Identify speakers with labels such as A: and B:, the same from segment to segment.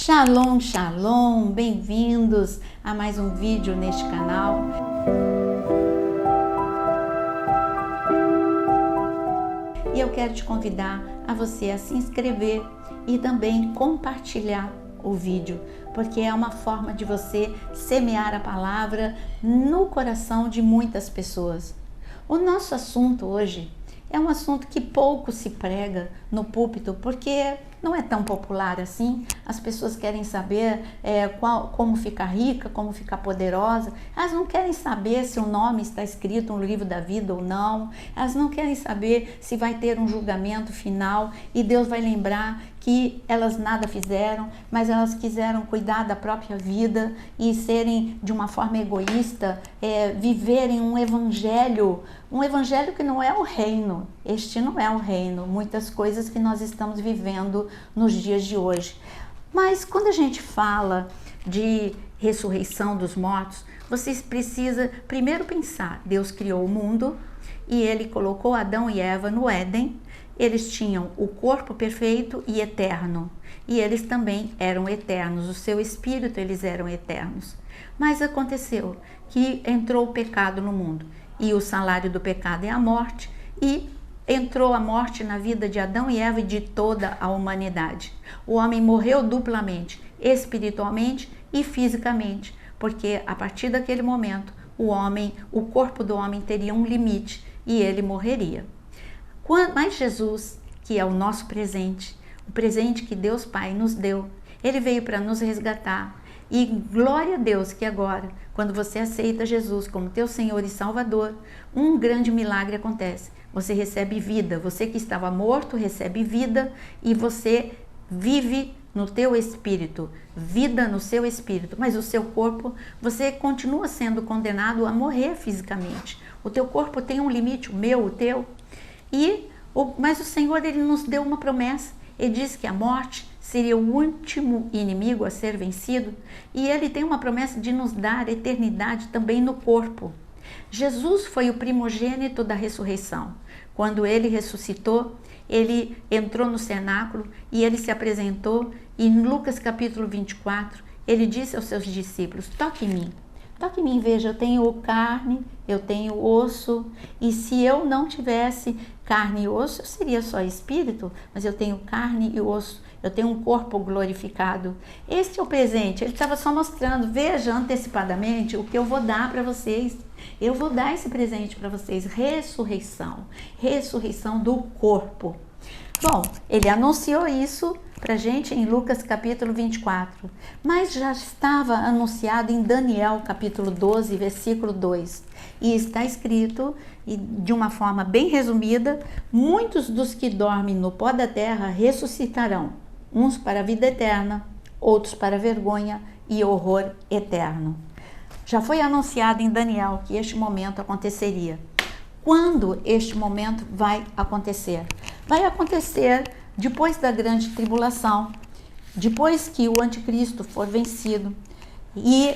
A: Shalom, shalom, bem-vindos a mais um vídeo neste canal. E eu quero te convidar a você a se inscrever e também compartilhar o vídeo, porque é uma forma de você semear a palavra no coração de muitas pessoas. O nosso assunto hoje é um assunto que pouco se prega no púlpito, porque não é tão popular assim. As pessoas querem saber como ficar rica, como ficar poderosa. Elas não querem saber se o nome está escrito no livro da vida ou não. Elas não querem saber se vai ter um julgamento final e Deus vai lembrar que elas nada fizeram, mas elas quiseram cuidar da própria vida e serem de uma forma egoísta, viverem um evangelho que não é o reino. Este não é o reino, muitas coisas que nós estamos vivendo nos dias de hoje. Mas quando a gente fala de ressurreição dos mortos, vocês precisam primeiro pensar: Deus criou o mundo e Ele colocou Adão e Eva no Éden. Eles tinham o corpo perfeito e eterno, e eles também eram eternos, o seu espírito, eles eram eternos. Mas aconteceu que entrou o pecado no mundo, e o salário do pecado é a morte, e entrou a morte na vida de Adão e Eva e de toda a humanidade. O homem morreu duplamente, espiritualmente e fisicamente, porque a partir daquele momento o corpo do homem teria um limite e ele morreria. Mas Jesus, que é o nosso presente, o presente que Deus Pai nos deu, Ele veio para nos resgatar. E glória a Deus que agora, quando você aceita Jesus como teu Senhor e Salvador, um grande milagre acontece. Você recebe vida, você que estava morto recebe vida e você vive no teu espírito, vida no seu espírito, mas o seu corpo, você continua sendo condenado a morrer fisicamente. O teu corpo tem um limite, o meu, o teu. Mas o Senhor, Ele nos deu uma promessa. Ele disse que a morte seria o último inimigo a ser vencido, e Ele tem uma promessa de nos dar eternidade também no corpo. Jesus foi o primogênito da ressurreição. Quando Ele ressuscitou, Ele entrou no cenáculo e Ele se apresentou, e em Lucas capítulo 24, Ele disse aos seus discípulos: toque em mim. Toque em mim, veja, eu tenho carne, eu tenho osso, e se eu não tivesse carne e osso, eu seria só espírito, mas eu tenho carne e osso, eu tenho um corpo glorificado. Este é o presente. Ele estava só mostrando: veja antecipadamente o que eu vou dar para vocês. Eu vou dar esse presente para vocês, ressurreição do corpo. Bom, ele anunciou isso para a gente em Lucas capítulo 24, mas já estava anunciado em Daniel capítulo 12, versículo 2. E está escrito, e de uma forma bem resumida: muitos dos que dormem no pó da terra ressuscitarão, uns para a vida eterna, outros para a vergonha e horror eterno. Já foi anunciado em Daniel que este momento aconteceria. Quando este momento vai acontecer? Vai acontecer depois da grande tribulação, depois que o anticristo for vencido e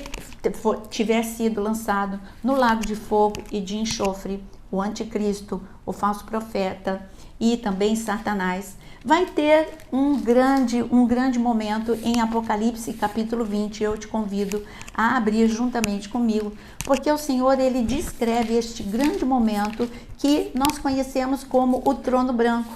A: tiver sido lançado no lago de fogo e de enxofre. O anticristo, o falso profeta e também Satanás vai ter um grande momento em Apocalipse capítulo 20. Eu te convido a abrir juntamente comigo, porque o Senhor, Ele descreve este grande momento que nós conhecemos como o trono branco.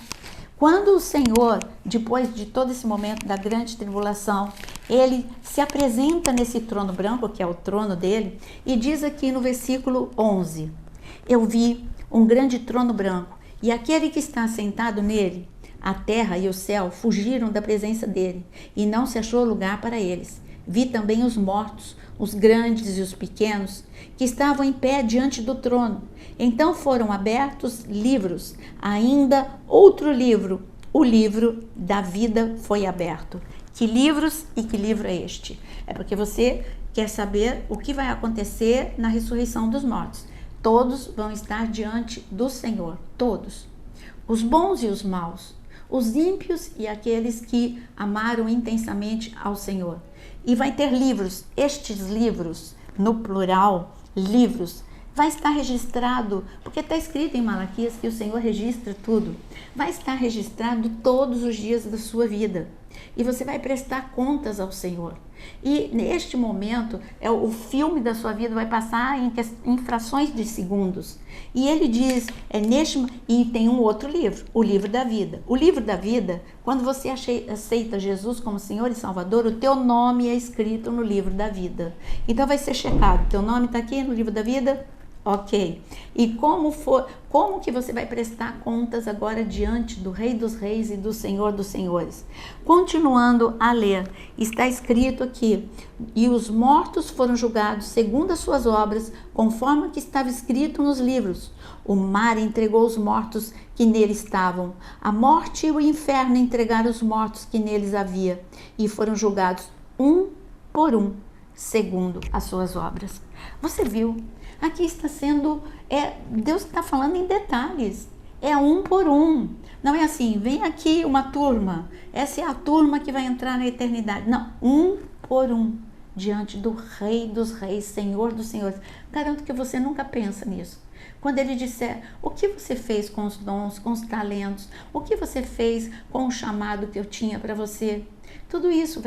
A: Quando o Senhor, depois de todo esse momento da grande tribulação, Ele se apresenta nesse trono branco, que é o trono dele, e diz aqui no versículo 11: eu vi um grande trono branco, e aquele que está sentado nele, a terra e o céu fugiram da presença dele, e não se achou lugar para eles. Vi também os mortos, os grandes e os pequenos, que estavam em pé diante do trono. Então foram abertos livros, ainda outro livro, o livro da vida foi aberto. Que livros e que livro é este? É porque você quer saber o que vai acontecer na ressurreição dos mortos. Todos vão estar diante do Senhor, todos. Os bons e os maus, os ímpios e aqueles que amaram intensamente ao Senhor. E vai ter livros. Estes livros, no plural, livros, vai estar registrado, porque está escrito em Malaquias que o Senhor registra tudo. Vai estar registrado todos os dias da sua vida. e você vai prestar contas ao Senhor. E neste momento, o filme da sua vida vai passar em frações de segundos. E ele diz, e tem um outro livro, o livro da vida. O livro da vida, quando você aceita Jesus como Senhor e Salvador, o teu nome é escrito no livro da vida. Então vai ser checado, teu nome está aqui no livro da vida? Ok. E como que você vai prestar contas agora diante do Rei dos Reis e do Senhor dos Senhores? Continuando a ler, está escrito aqui: e os mortos foram julgados segundo as suas obras, conforme o que estava escrito nos livros. O mar entregou os mortos que nele estavam. A morte e o inferno entregaram os mortos que neles havia, e foram julgados um por um, segundo as suas obras. Você viu? Aqui está sendo, Deus está falando em detalhes, é um por um, não é assim, vem aqui uma turma, essa é a turma que vai entrar na eternidade, não, um por um, diante do Rei dos Reis, Senhor dos Senhores. Garanto que você nunca pensa nisso. Quando ele disser, o que você fez com os dons, com os talentos, o que você fez com o chamado que eu tinha para você, tudo isso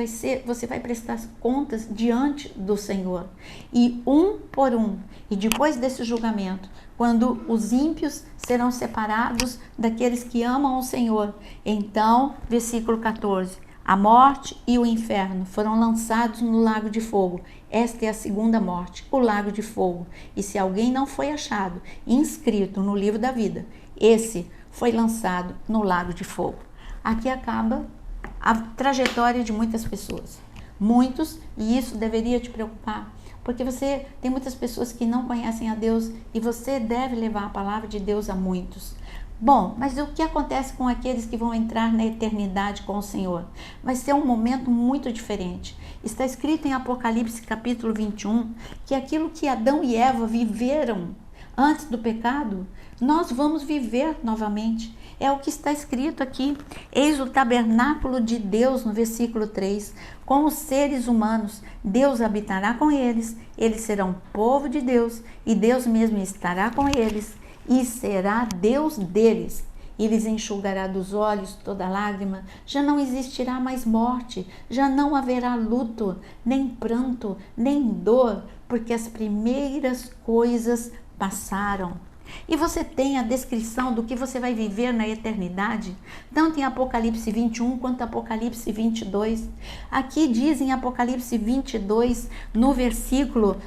A: você vai prestar contas diante do Senhor. E um por um. E depois desse julgamento, quando os ímpios serão separados daqueles que amam o Senhor, então, versículo 14, a morte e o inferno foram lançados no lago de fogo. Esta é a segunda morte, o lago de fogo. E se alguém não foi achado, inscrito no livro da vida, esse foi lançado no lago de fogo. Aqui acaba a trajetória de muitas pessoas. Muitos, e isso deveria te preocupar, porque você tem muitas pessoas que não conhecem a Deus e você deve levar a palavra de Deus a muitos. Bom, mas o que acontece com aqueles que vão entrar na eternidade com o Senhor? Vai ser um momento muito diferente. Está escrito em Apocalipse capítulo 21 que aquilo que Adão e Eva viveram antes do pecado, nós vamos viver novamente. É o que está escrito aqui. Eis o tabernáculo de Deus, no versículo 3. Com os seres humanos, Deus habitará com eles. Eles serão povo de Deus e Deus mesmo estará com eles e será Deus deles. E lhes enxugará dos olhos toda lágrima. Já não existirá mais morte, já não haverá luto, nem pranto, nem dor, porque as primeiras coisas passaram. E você tem a descrição do que você vai viver na eternidade, tanto em Apocalipse 21 quanto Apocalipse 22. Aqui diz em Apocalipse 22, no versículo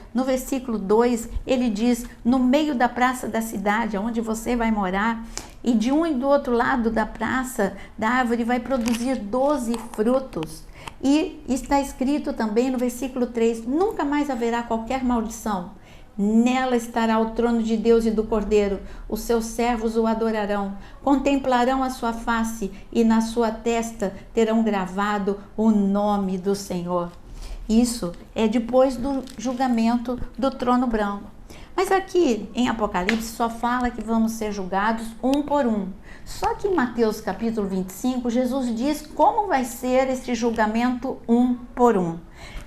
A: 2, ele diz, no meio da praça da cidade, onde você vai morar, e de um e do outro lado da praça, da árvore, vai produzir 12 frutos. E está escrito também no versículo 3, nunca mais haverá qualquer maldição. Nela estará o trono de Deus e do Cordeiro. Os seus servos o adorarão, contemplarão a sua face e na sua testa terão gravado o nome do Senhor. Isso é depois do julgamento do trono branco. Mas aqui em Apocalipse só fala que vamos ser julgados um por um. Só que em Mateus capítulo 25, Jesus diz como vai ser esse julgamento um por um.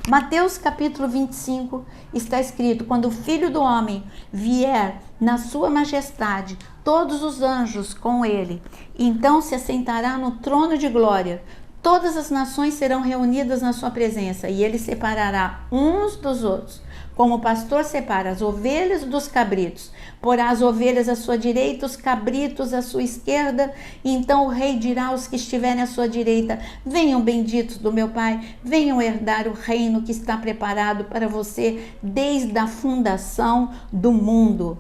A: Mateus capítulo 25 está escrito, quando o Filho do Homem vier na sua majestade, todos os anjos com ele, então se assentará no trono de glória. Todas as nações serão reunidas na sua presença e ele separará uns dos outros, como o pastor separa as ovelhas dos cabritos. Porá as ovelhas à sua direita, os cabritos à sua esquerda. E então o rei dirá aos que estiverem à sua direita, venham benditos do meu Pai, venham herdar o reino que está preparado para você desde a fundação do mundo.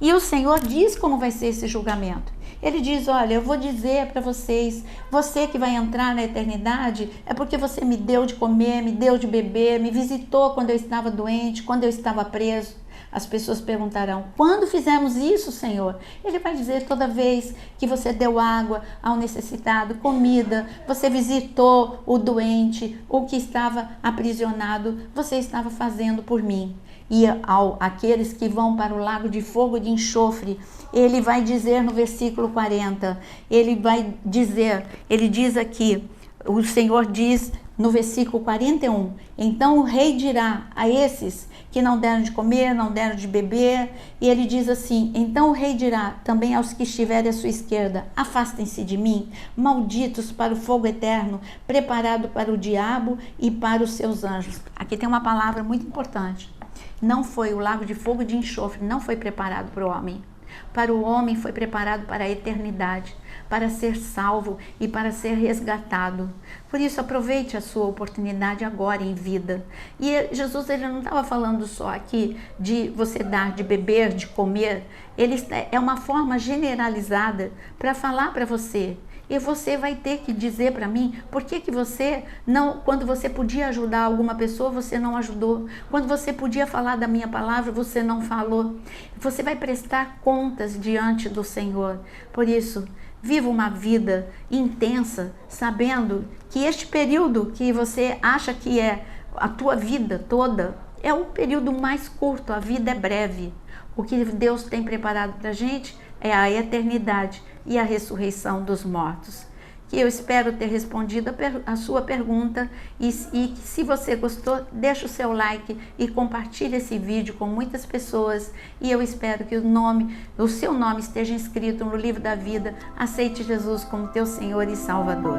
A: E o Senhor diz como vai ser esse julgamento. Ele diz, olha, eu vou dizer para vocês, você que vai entrar na eternidade é porque você me deu de comer, me deu de beber, me visitou quando eu estava doente, quando eu estava preso. As pessoas perguntarão, quando fizemos isso, Senhor? Ele vai dizer, toda vez que você deu água ao necessitado, comida, você visitou o doente, o que estava aprisionado, você estava fazendo por mim. E aqueles que vão para o lago de fogo de enxofre, ele vai dizer no versículo 40, ele diz aqui, o Senhor diz no versículo 41, então o rei dirá a esses que não deram de comer, não deram de beber, e ele diz assim, então o rei dirá também aos que estiverem à sua esquerda, afastem-se de mim, malditos para o fogo eterno, preparado para o diabo e para os seus anjos. Aqui tem uma palavra muito importante, não foi o lago de fogo e de enxofre, não foi preparado para o homem. Para o homem foi preparado para a eternidade, para ser salvo e para ser resgatado. Por isso, aproveite a sua oportunidade agora em vida. E Jesus, ele não estava falando só aqui de você dar de beber, de comer. Ele é uma forma generalizada para falar para você. E você vai ter que dizer para mim por que você não, quando você podia ajudar alguma pessoa, você não ajudou. Quando você podia falar da minha palavra, você não falou. Você vai prestar contas diante do Senhor. Por isso, viva uma vida intensa, sabendo que este período que você acha que é a tua vida toda, é o período mais curto, a vida é breve. O que Deus tem preparado para a gente é a eternidade e a ressurreição dos mortos. Que eu espero ter respondido a sua pergunta e se você gostou, deixa o seu like e compartilhe esse vídeo com muitas pessoas e eu espero que o seu nome esteja inscrito no livro da vida. Aceite Jesus como teu Senhor e Salvador.